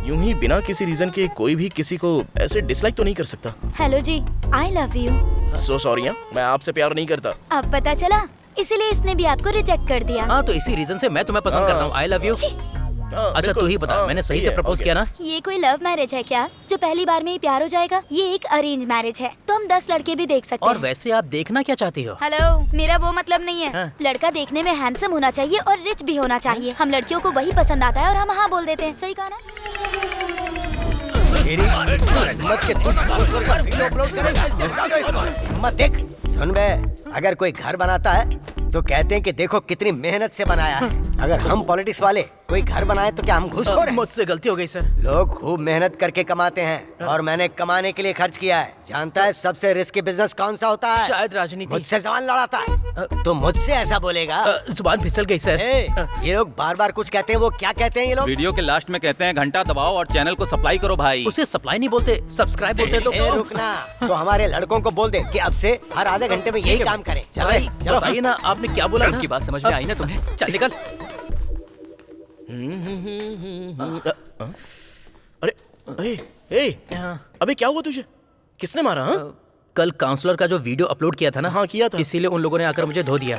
यूं ही बिना किसी रीजन के कोई भी किसी को ऐसे डिसलाइक तो नहीं कर सकता। हेलो जी, I love you. So sorry, मैं आपसे प्यार नहीं करता। अब पता चला, इसीलिए इसने भी आपको रिजेक्ट कर दिया। हाँ, तो इसी रीजन से मैं तुम्हें पसंद करता हूँ। आई लव यू। अच्छा तू ही बता, मैंने सही से प्रपोज किया ना? ये कोई लव मैरिज है क्या, जो पहली बार में ही प्यार हो जाएगा? ये एक अरेंज मैरिज है, तो हम 10 लड़के भी देख सकते और हैं। वैसे आप देखना क्या चाहती हो? हेलो, मेरा वो मतलब नहीं है। हाँ। लड़का देखने में हैंडसम होना चाहिए और रिच भी होना चाहिए। हम लड़कियों को वही पसंद आता है और हम हाँ बोल देते हैं। सही कहा ना? मत देख, सुन बे, अगर कोई घर बनाता है तो कहते हैं कि देखो कितनी मेहनत से बनाया है। अगर हम पॉलिटिक्स वाले कोई घर बनाए तो क्या हम घूसखोर हैं? मुझसे गलती हो गई सर। लोग खूब मेहनत करके कमाते हैं और मैंने कमाने के लिए खर्च किया है। जानता है सबसे रिस्की बिजनेस कौन सा होता है? शायद राजनीति। मुझसे सवाल लड़ाता है तो मुझसे ऐसा बोलेगा? जुबान फिसल गई सर। ये लोग बार बार कुछ कहते हैं, वो क्या कहते हैं ये लोग? वीडियो के लास्ट में कहते हैं घंटा दबाओ और चैनल को सब्सक्राइब करो भाई। उसे सप्लाई नहीं बोलते, सब्सक्राइब बोलते। तो रुकना, तो हमारे लड़कों को बोल दे कि अब से हर आधे घंटे में यही काम करें। भाई बताइए ना, आपने क्या बोला था? की बात समझ में आई ना तुम्हें? चल निकल। अरे अबे क्या हुआ तुझे? किसने मारा? हाँ? कल काउंसलर का जो वीडियो अपलोड किया था ना? हाँ किया था। इसीलिए उन लोगों ने आकर मुझे धो दिया।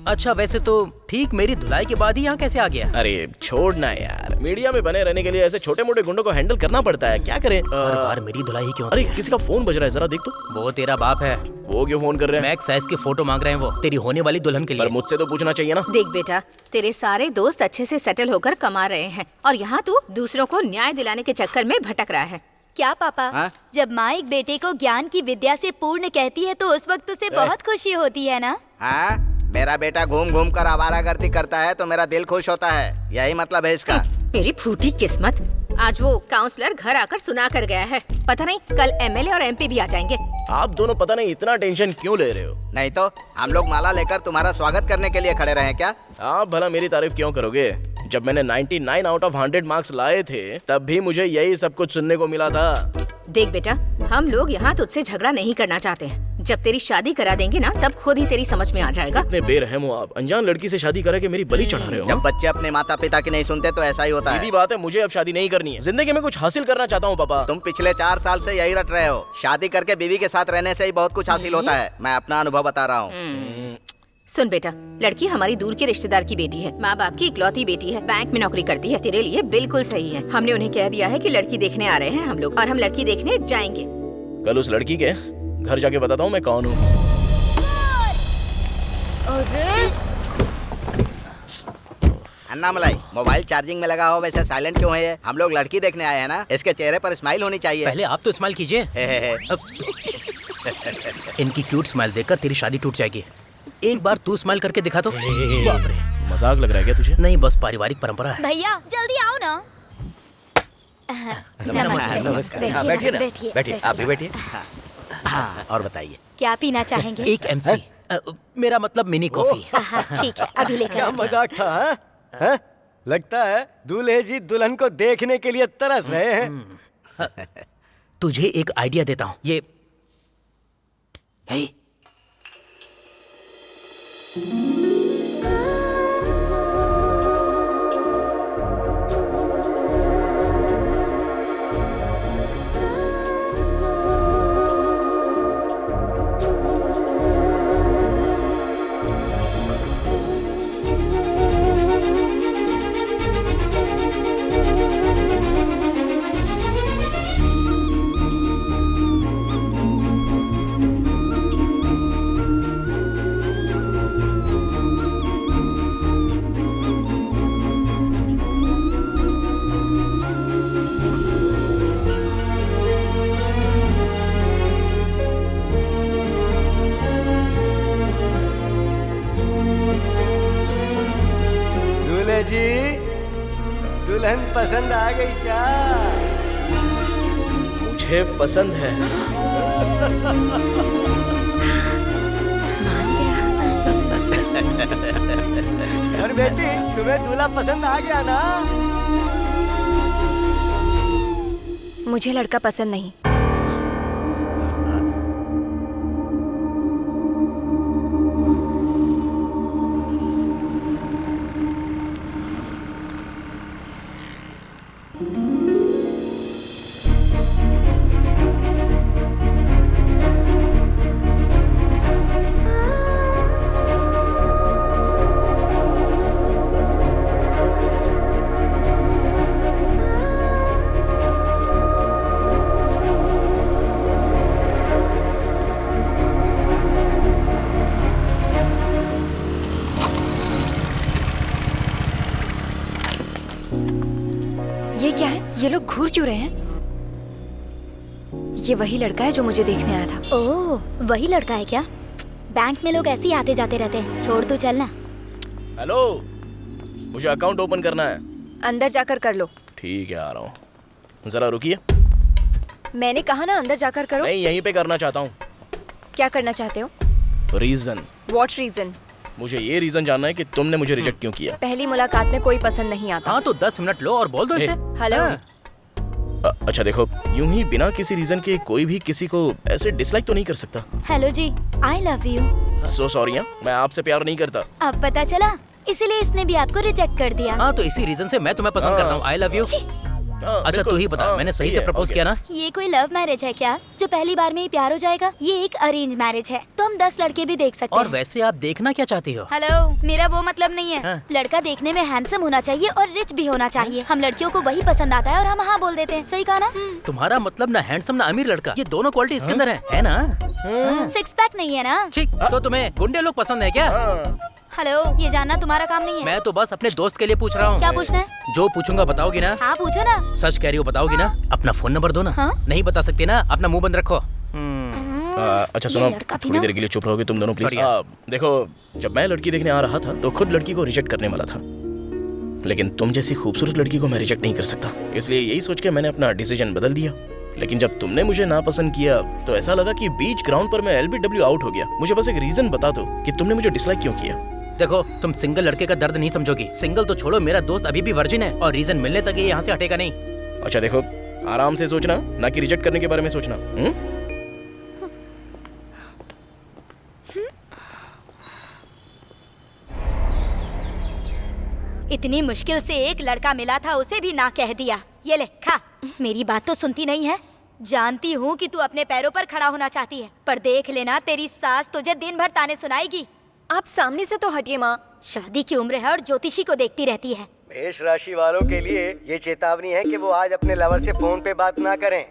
अच्छा वैसे तो ठीक मेरी धुलाई के बाद ही यहाँ कैसे आ गया? अरे छोड़ना यार, मीडिया में बने रहने के लिए ऐसे छोटे मोटे गुंडों को हैंडल करना पड़ता है। क्या करें? हर बार मेरी धुलाई ही क्यों? अरे किसी का फोन बज रहा है, जरा देख तो। वो तेरा बाप है। वो क्यों फोन कर रहे हैं? मैक्स साइज की फोटो मांग रहे हैं वो, तेरी होने वाली दुल्हन के लिए। पर मुझसे तो पूछना चाहिए ना। देख बेटा, तेरे सारे दोस्त अच्छे से सेटल होकर कमा रहे हैं और यहाँ तू दूसरों को न्याय दिलाने के चक्कर में भटक रहा है। क्या पापा, जब माँ एक बेटे को ज्ञान की विद्या से पूर्ण कहती है तो उस वक्त उसे बहुत खुशी होती है ना? हाँ, मेरा बेटा घूम घूम कर आवारागर्दी करता है तो मेरा दिल खुश होता है, यही मतलब है इसका। मेरी फूटी किस्मत, आज वो काउंसलर घर आकर सुना कर गया है। पता नहीं कल एमएलए और एमपी भी आ जाएंगे। आप दोनों पता नहीं इतना टेंशन क्यों ले रहे हो? नहीं तो हम लोग माला लेकर तुम्हारा स्वागत करने के लिए खड़े रहे क्या? आप भला मेरी तारीफ क्यों करोगे? जब मैंने 99 आउट ऑफ 100 मार्क्स लाए थे तब भी मुझे यही सब कुछ सुनने को मिला था। देख बेटा, हम लोग यहाँ तुझसे झगड़ा नहीं करना चाहते हैं। जब तेरी शादी करा देंगे ना, तब खुद ही तेरी समझ में आ जाएगा। इतने बेरहम हो आप, अनजान लड़की से शादी करा के मेरी बलि चढ़ा रहे हो। जब बच्चे अपने माता पिता की नहीं सुनते तो ऐसा ही होता है। सीधी बात है, मुझे अब शादी नहीं करनी है। जिंदगी में कुछ हासिल करना चाहता हूँ पापा। तुम पिछले 4 साल से यही रट रहे हो। शादी करके बीवी के साथ रहने से ही बहुत कुछ हासिल होता है। मैं अपना अनुभव बता रहा हूँ। सुन बेटा, लड़की हमारी दूर के रिश्तेदार की बेटी है, माँ बाप की इकलौती बेटी है, बैंक में नौकरी करती है। तेरे लिए बिल्कुल सही है। हमने उन्हें कह दिया है कि लड़की देखने आ रहे हैं हम लोग, और हम लड़की देखने जाएंगे। कल उस लड़की के घर जाके बताता हूँ मैं कौन हूँ। अन्नामलाई, मोबाइल चार्जिंग में लगा हो वैसे साइलेंट क्यों है ये? हम लोग लड़की देखने आए हैं ना, इसके चेहरे पर स्माइल होनी चाहिए। पहले आप तो स्माइल कीजिए। इनकी क्यूट स्माइल देखकर तेरी शादी टूट जाएगी। एक बार तू स्माइल करके दिखा तो। बाप रे, मजाक लग रहा है क्या तुझे? नहीं, बस पारिवारिक परंपरा है। भैया जल्दी आओ ना। नमस्ते। बैठिए, आप भी बैठिए। हाँ, और बताइए क्या पीना चाहेंगे? एक एमसी, मेरा मतलब मिनी कॉफी। ठीक है, अभी लेकर क्या आते हैं। मजाक था? हाँ? लगता है दूल्हे जी दुल्हन को देखने के लिए तरस रहे हैं। तुझे एक आइडिया देता हूँ। ये दूल्हे जी, दुल्हन पसंद आ गई क्या? मुझे पसंद है। और बेटी, तुम्हें दूल्हा पसंद आ गया ना? मुझे लड़का पसंद नहीं। क्या है? ये लोग घूर क्यों रहे हैं? ये वही लड़का है जो मुझे देखने आया था। ओह, वही लड़का है क्या? बैंक में लोग ऐसे ही आते जाते रहते हैं। छोड़ तू चलना। हेलो, मुझे अकाउंट ओपन करना है। अंदर जाकर कर लो। ठीक है, आ रहा हूँ। जरा रुकिए। मैंने कहा ना अंदर जाकर करो। नहीं, यहीं पे करना चाहता हूँ। क्या करना चाहते हो? रीजन। What reason? मुझे ये रीजन जानना है कि तुमने मुझे रिजेक्ट क्यों किया। पहली मुलाकात में कोई पसंद नहीं आता। हाँ तो 10 मिनट लो और बोल दो इसे। हेलो। अच्छा देखो, यूं ही बिना किसी रीजन के कोई भी किसी को ऐसे डिसलाइक तो नहीं कर सकता। हेलो जी, I love you. So sorry, मैं आपसे प्यार नहीं करता। अब पता चला, इसीलिए इसने भी आपको रिजेक्ट कर दिया। हाँ तो इसी रीजन से मैं तुम्हें पसंद करता हूँ। आई लव यू। अच्छा तू ही बता, मैंने सही से प्रपोज किया ना? ये कोई लव मैरिज है क्या, जो पहली बार में ही प्यार हो जाएगा? ये एक अरेंज मैरिज है, तो हम 10 लड़के भी देख सकते और हैं। वैसे आप देखना क्या चाहती हो? हेलो, मेरा वो मतलब नहीं है। हाँ। लड़का देखने में हैंडसम होना चाहिए और रिच भी होना चाहिए। हम लड़कियों को वही पसंद आता है और हम हाँ बोल देते हैं। सही कहा ना? तुम्हारा मतलब ना हैंडसम ना अमीर लड़का, ये दोनों क्वालिटी इसके अंदर है ना? 6 पैक नहीं है ना? ठीक, तो तुम्हें गुंडे लोग पसंद है क्या? हेलो, ये जानना तुम्हारा काम नहीं है। मैं तो बस अपने दोस्त के लिए पूछ रहा हूँ। क्या पूछना है? जो पूछूंगा बताओगी ना? हाँ पूछो ना। सच कह रही हो, बताओगी ना? अपना फोन नंबर दो ना। हाँ? नहीं बता सकती ना? अपना मुंह बंद रखो। अच्छा सुनो, लड़का भी थोड़ी ना? देर के लिए चुप रहोगे तुम दोनों प्लीज। Sorry, देखो, जब मैं लड़की देखने आ रहा था तो खुद लड़की को रिजेक्ट करने वाला था, लेकिन तुम जैसी खूबसूरत लड़की को मैं रिजेक्ट नहीं कर सकता। इसलिए यही सोच के मैंने अपना डिसीजन बदल दिया। लेकिन जब तुमने मुझे नापसंद किया तो ऐसा लगा कि बीच ग्राउंड पर मैं LBW आउट हो गया। मुझे बस एक रीजन बता दो कि तुमने मुझे डिसलाइक क्यों किया। देखो, तुम सिंगल लड़के का दर्द नहीं समझोगी। सिंगल तो छोड़ो, मेरा दोस्त अभी भी वर्जिन है और रीजन मिलने तक ये यहाँ से हटेगा नहीं। अच्छा देखो, आराम से सोचना, ना कि रिजेक्ट करने के बारे में सोचना। इतनी मुश्किल से एक लड़का मिला था, उसे भी ना कह दिया। ये ले खा। मेरी बात तो सुनती नहीं है। जानती हूँ कि तू अपने पैरों पर खड़ा होना चाहती है, पर देख लेना, तेरी सास तुझे दिन भर ताने सुनाएगी। आप सामने से तो हटिए माँ। शादी की उम्र है और ज्योतिषी को देखती रहती है। मेष राशि वालों के लिए ये चेतावनी है कि वो आज अपने लवर से फोन पे बात ना करें।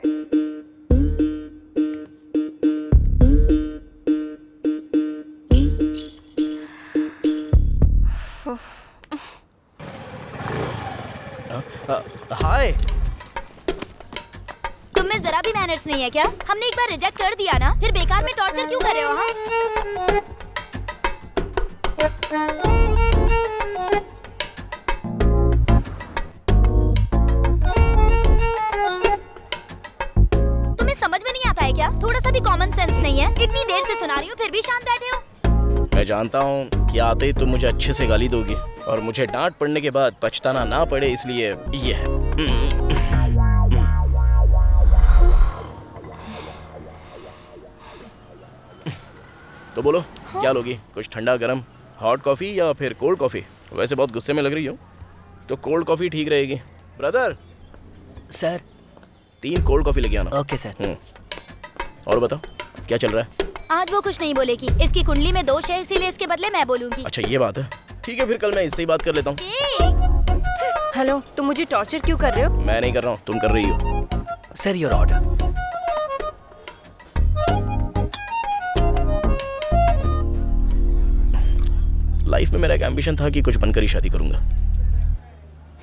हाय। तुम में जरा भी मैनर्स नहीं है क्या? हमने एक बार रिजेक्ट कर दिया ना, फिर बेकार में टॉर्चर क्यों कर रहे हो? हाँ? तुम्हें समझ में नहीं आता है क्या? थोड़ा सा भी कॉमन सेंस नहीं है? इतनी देर से सुना रही हूँ फिर भी शांत बैठे हो। मैं जानता हूँ कि आते ही तुम मुझे अच्छे से गाली दोगी और मुझे डांट पड़ने के बाद पछताना ना पड़े, इसलिए ये है। तो बोलो, क्या लोगी? कुछ ठंडा गरम, हॉट कॉफी या फिर कोल्ड कॉफी? वैसे बहुत गुस्से में लग रही हो, तो कोल्ड कॉफी ठीक रहेगी। ब्रदर, सर 3 कोल्ड कॉफी लेके आना। Okay sir. और बताओ, क्या चल रहा है? आज वो कुछ नहीं बोलेगी। इसकी कुंडली में दोष है, इसीलिए इसके बदले मैं बोलूंगी। अच्छा ये बात है, ठीक है, फिर कल मैं इससे ही बात कर लेता हूँ। हेलो, तुम मुझे टॉर्चर क्यों कर रहे हो? मैं नहीं कर रहा हूँ, तुम कर रही हो। Sir your order. लाइफ में मेरा एक एम्बिशन था कि कुछ बनकर ही शादी करूंगा,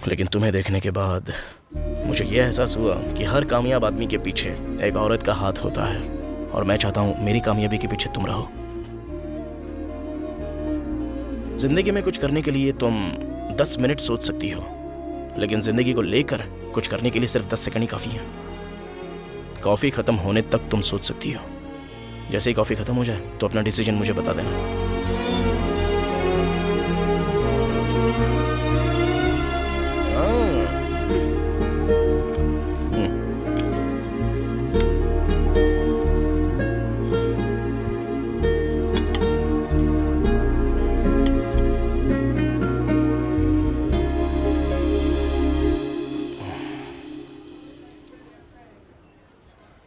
लेकिन तुम्हें देखने के बाद मुझे यह एहसास हुआ कि हर कामयाब आदमी के पीछे एक औरत का हाथ होता है, और मैं चाहता हूं मेरी कामयाबी के पीछे तुम रहो। जिंदगी में कुछ करने के लिए तुम 10 मिनट सोच सकती हो, लेकिन जिंदगी को लेकर कुछ करने के लिए सिर्फ 10 सेकंड ही काफी है। कॉफी खत्म होने तक तुम सोच सकती हो। जैसे ही कॉफी खत्म हो जाए तो अपना डिसीजन मुझे बता देना।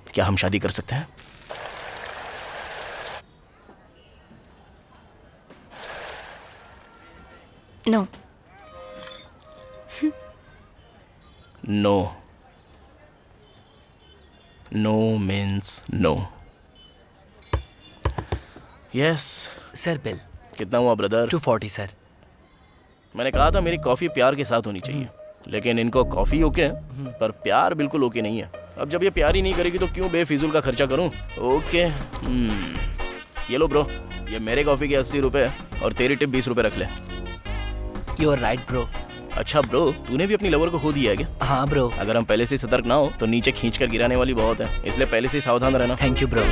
क्या हम शादी कर सकते हैं? No. No. No means no. Yes. Sir bill कितना हुआ ब्रदर? 240 सर। मैंने कहा था मेरी कॉफी प्यार के साथ होनी चाहिए, लेकिन इनको कॉफी ओके है, पर प्यार बिल्कुल ओके नहीं है। अब जब ये प्यार ही नहीं करेगी तो क्यों बेफिजूल का खर्चा करूं? ओके ये लो ब्रो, ये मेरे कॉफी के 80 रुपए और तेरी टिप 20 रुपए रख ले। You are right bro. अच्छा ब्रो, तूने भी अपनी लवर को खो दिया है क्या? हाँ ब्रो। अगर हम पहले से सतर्क ना हो तो नीचे खींच कर गिराने वाली बहुत है, इसलिए पहले से ही सावधान रहना। Thank you bro.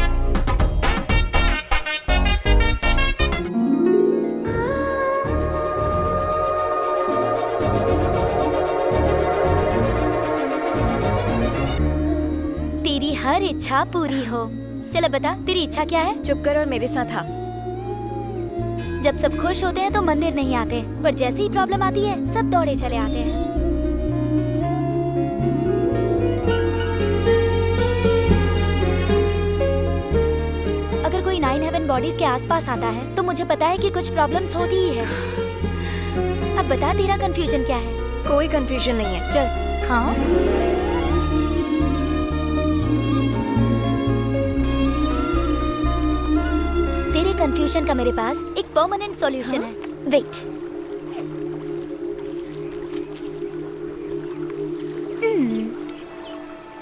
तेरी हर इच्छा पूरी हो। चलो बता, तेरी इच्छा क्या है? चुप कर और मेरे साथ आ। जब सब खुश होते हैं तो मंदिर नहीं आते, पर जैसे ही प्रॉब्लम आती है सब दौड़े चले आते हैं। अगर कोई 9 हेवन बॉडीज के आसपास आता है तो मुझे पता है कि कुछ प्रॉब्लम्स होती ही है। अब बता, तेरा कंफ्यूजन क्या है? कोई कंफ्यूजन नहीं है, चल। हाँ, तेरे कंफ्यूजन का मेरे पास एक परमानेंट सॉल्यूशन है। वेट।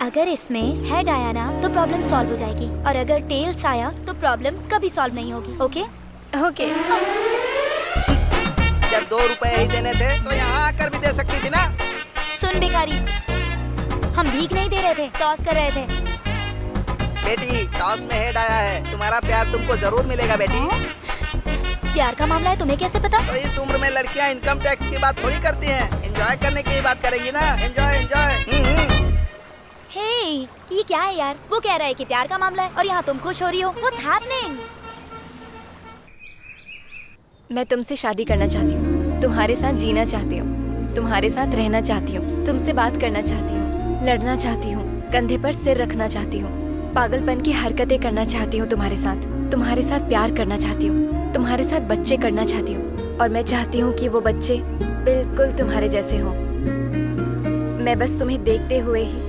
अगर इसमें हेड आया ना तो प्रॉब्लम सॉल्व हो जाएगी, और अगर टेल्स आया तो प्रॉब्लम कभी सॉल्व नहीं होगी। ओके? ओके। जब 2 रुपए ही देने थे तो यहाँ आकर भी दे सकती थी ना। सुन भिखारी, हम भीख नहीं दे रहे थे, टॉस कर रहे थे। बेटी, टॉस में हेड आया है, तुम्हारा प्यार तुमको जरूर मिलेगा बेटी। प्यार का मामला है, तुम्हें कैसे पता? तो इस उम्र में लड़कियाँ इनकम टैक्स की बात थोड़ी करती हैं, एंजॉय करने की बात करेंगी ना। Enjoy enjoy. हे, ये क्या है यार? वो कह रहा है कि प्यार का मामला है और यहाँ तुम खुश हो रही हो। What's happening? मैं तुमसे शादी करना चाहती हूँ, तुम्हारे साथ जीना चाहती हूँ, तुम्हारे साथ रहना चाहती हूँ, तुमसे बात करना चाहती हूँ, लड़ना चाहती हूँ, कंधे पर सिर रखना चाहती हूँ, पागलपन की हरकतें करना चाहती हूँ तुम्हारे साथ प्यार करना चाहती हूँ, तुम्हारे साथ बच्चे करना चाहती हूँ, और मैं चाहती हूँ कि वो बच्चे बिल्कुल तुम्हारे जैसे हों। मैं बस तुम्हें देखते हुए ही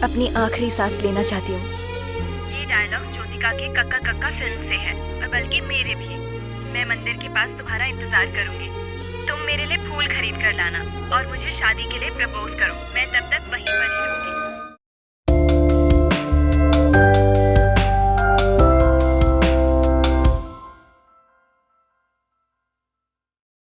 अपनी आखिरी सांस लेना चाहती हूँ। ये डायलॉग ज्योतिका के कक्का कक्का फिल्म से है, और बल्कि मेरे भी। मैं मंदिर के पास तुम्हारा इंतजार करूंगी। तुम मेरे लिए फूल खरीद कर लाना और मुझे शादी के लिए प्रपोज करो। मैं तब